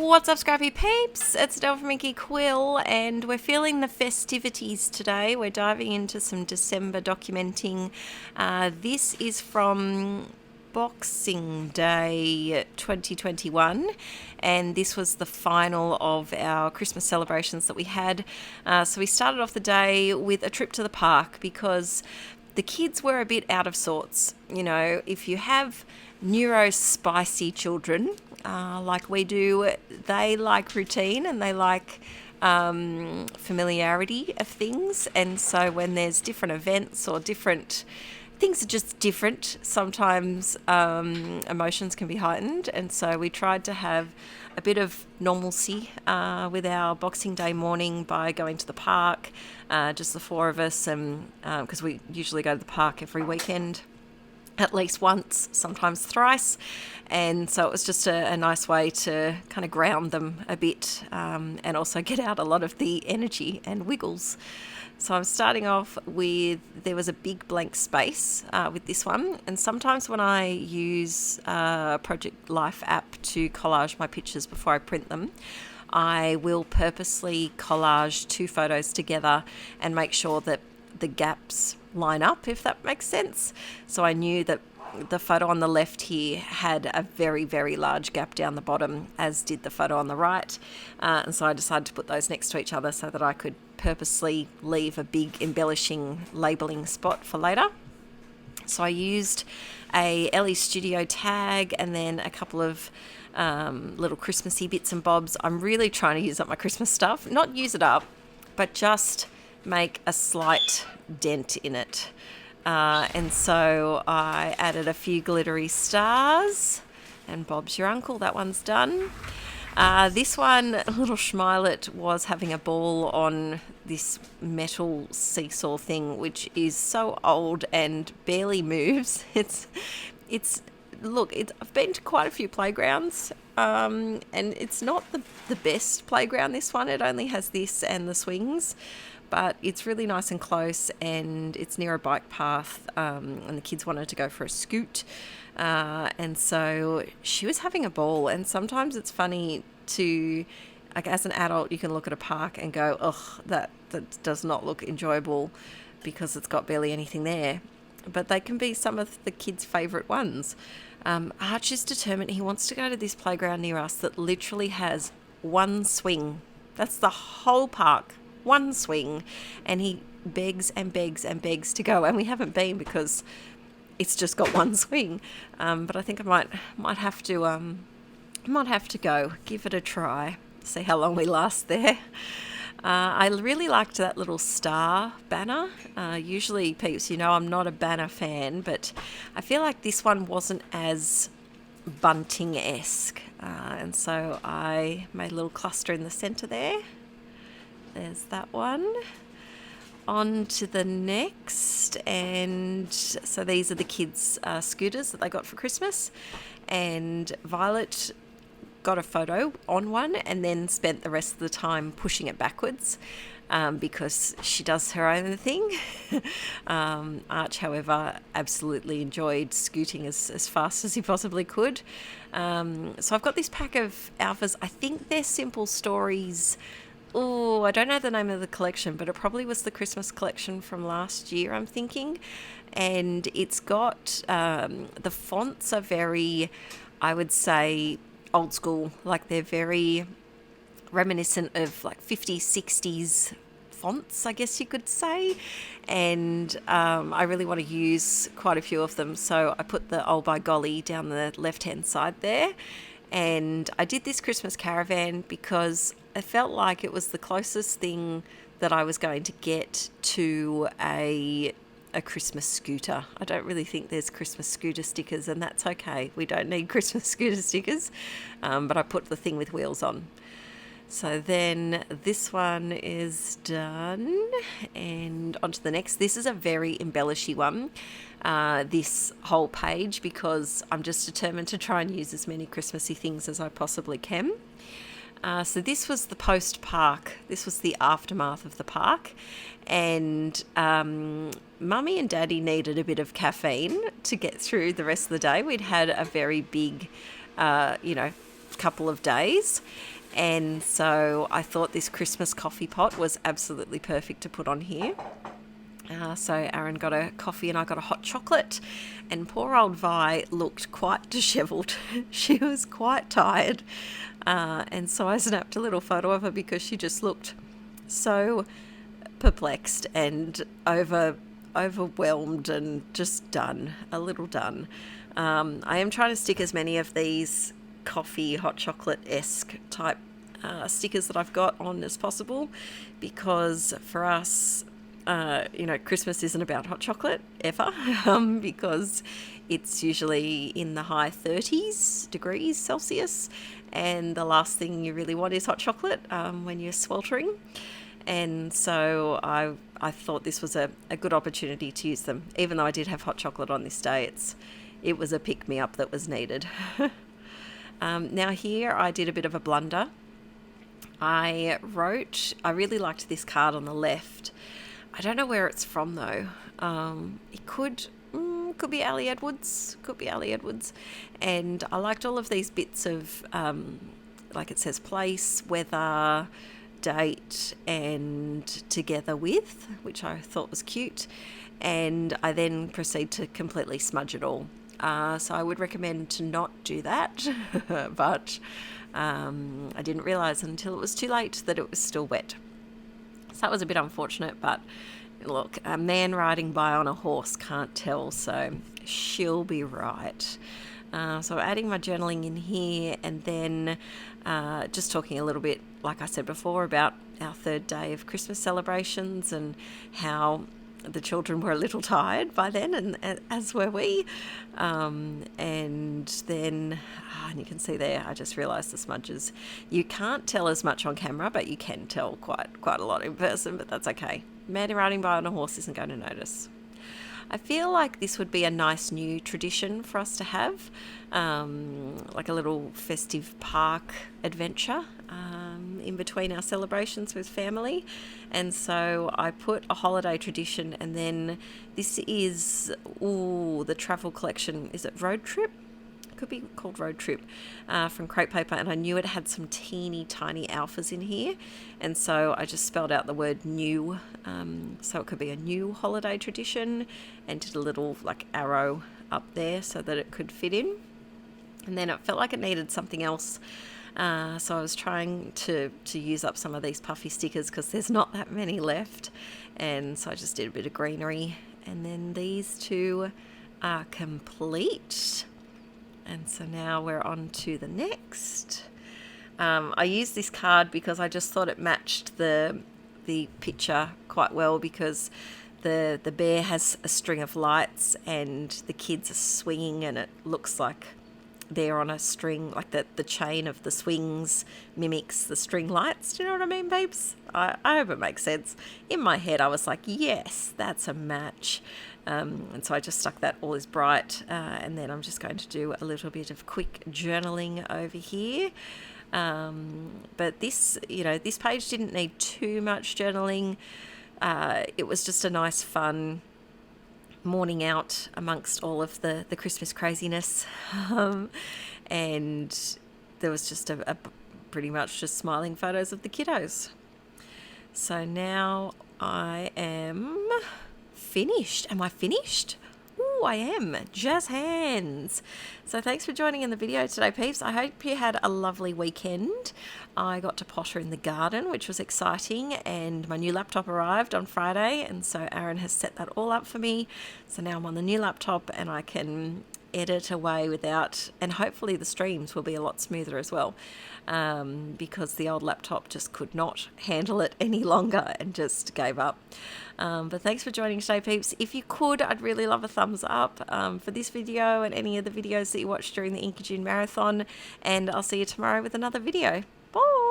What's up, Scrappy Peeps? It's Adele from Inkie Quill, and we're feeling the festivities today. We're diving into some December documenting. This is from Boxing Day 2021, and this was the final of our Christmas celebrations that we had. So we started off the day with a trip to the park because the kids were a bit out of sorts. You know, if you have neuro-spicy children, like we do, they like routine and they like familiarity of things. And so when there's different events or different things are just different, sometimes emotions can be heightened. And so we tried to have a bit of normalcy with our Boxing Day morning by going to the park, just the four of us, and because we usually go to the park every weekend, at least once, sometimes thrice. And so it was just a nice way to kind of ground them a bit, and also get out a lot of the energy and wiggles. So I'm starting off with, there was a big blank space with this one. And sometimes when I use Project Life app to collage my pictures before I print them, I will purposely collage two photos together and make sure that the gaps line up, if that makes sense. So I knew that the photo on the left here had a very, very large gap down the bottom, as did the photo on the right. And so I decided to put those next to each other so that I could purposely leave a big embellishing labelling spot for later. So I used a Ellie Studio tag and then a couple of little Christmassy bits and bobs. I'm really trying to use up my Christmas stuff. Not use it up, but just make a slight dent in it. And so I added a few glittery stars, and Bob's your uncle, that one's done. This one, little Schmilet was having a ball on this metal seesaw thing, which is so old and barely moves. I've been to quite a few playgrounds, and it's not the best playground, this one. It only has this and the swings, but it's really nice and close, and it's near a bike path, and the kids wanted to go for a scoot. And so she was having a ball, and sometimes it's funny to, like, as an adult, you can look at a park and go, ugh, that does not look enjoyable because it's got barely anything there. But they can be some of the kids' favourite ones. Arch is determined he wants to go to this playground near us that literally has one swing. That's the whole park. One swing, and he begs and begs and begs to go, and we haven't been because it's just got one swing. But I think I might have to go, give it a try, see how long we last there. I really liked that little star banner. Usually, peeps, you know, I'm not a banner fan, but I feel like this one wasn't as bunting-esque, and so I made a little cluster in the centre there. There's that one. On to the next, and so these are the kids' scooters that they got for Christmas, and Violet got a photo on one and then spent the rest of the time pushing it backwards, because she does her own thing. Arch, however, absolutely enjoyed scooting as fast as he possibly could. So I've got this pack of alphas. I think they're Simple Stories. Oh, I don't know the name of the collection, but it probably was the Christmas collection from last year, I'm thinking. And it's got, the fonts are very, I would say, old school. Like, they're very reminiscent of like 50s, 60s fonts, I guess you could say. And I really want to use quite a few of them. So I put the Oh By Golly down the left-hand side there. And I did this Christmas caravan because I felt like it was the closest thing that I was going to get to a Christmas scooter. I don't really think there's Christmas scooter stickers, and that's okay. We don't need Christmas scooter stickers, but I put the thing with wheels on. So then this one is done, and on to the next. This is a very embellishy one, this whole page, because I'm just determined to try and use as many Christmassy things as I possibly can. So this was the post-park. This was the aftermath of the park. And Mummy and Daddy needed a bit of caffeine to get through the rest of the day. We'd had a very big, couple of days. And so I thought this Christmas coffee pot was absolutely perfect to put on here. So Aaron got a coffee and I got a hot chocolate, and poor old Vi looked quite dishevelled. She was quite tired, and so I snapped a little photo of her because she just looked so perplexed and overwhelmed and just done, a little done. I am trying to stick as many of these coffee hot chocolate-esque type stickers that I've got on as possible, because for us, Christmas isn't about hot chocolate ever, because it's usually in the high 30s degrees Celsius, and the last thing you really want is hot chocolate when you're sweltering. And so I thought this was a good opportunity to use them. Even though I did have hot chocolate on this day, it was a pick-me-up that was needed. Now here I did a bit of a blunder. I really liked this card on the left. I don't know where it's from though. It could be Ali Edwards. And I liked all of these bits of, like it says place, weather, date, and together with, which I thought was cute. And I then proceed to completely smudge it all. So I would recommend to not do that, but I didn't realise until it was too late that it was still wet. So that was a bit unfortunate, but look, a man riding by on a horse can't tell, so she'll be right. So adding my journaling in here, and then just talking a little bit, like I said before, about our third day of Christmas celebrations and how the children were a little tired by then, and as were we. And then, and you can see there, I just realised the smudges. You can't tell as much on camera, but you can tell quite a lot in person, but that's okay. Man riding by on a horse isn't going to notice. I feel like this would be a nice new tradition for us to have, like a little festive park adventure in between our celebrations with family. And so I put a holiday tradition, and then this is, the travel collection. Is it Road Trip? Could be called Road Trip, from Crepe Paper, and I knew it had some teeny tiny alphas in here, and so I just spelled out the word new, so it could be a new holiday tradition, and did a little like arrow up there so that it could fit in. And then it felt like it needed something else, so I was trying to use up some of these puffy stickers because there's not that many left, and so I just did a bit of greenery, and then these two are complete. And so now we're on to the next. I used this card because I just thought it matched the picture quite well, because the bear has a string of lights and the kids are swinging, and it looks like they're on a string, like the chain of the swings mimics the string lights. Do you know what I mean, babes? I hope it makes sense. In my head, I was like, yes, that's a match. And so I just stuck that all is bright, and then I'm just going to do a little bit of quick journaling over here. But this page didn't need too much journaling. It was just a nice, fun morning out amongst all of the Christmas craziness. And there was just a pretty much just smiling photos of the kiddos. So now I am finished. Am I finished? Ooh, I am. Jazz hands. So thanks for joining in the video today, peeps. I hope you had a lovely weekend. I got to potter in the garden, which was exciting, and my new laptop arrived on Friday, and so Aaron has set that all up for me. So now I'm on the new laptop and I can edit away without, and hopefully the streams will be a lot smoother as well, because the old laptop just could not handle it any longer and just gave up. But thanks for joining today, peeps. If you could, I'd really love a thumbs up for this video and any of the videos that you watched during the Inkie June Marathon, and I'll see you tomorrow with another video. Bye!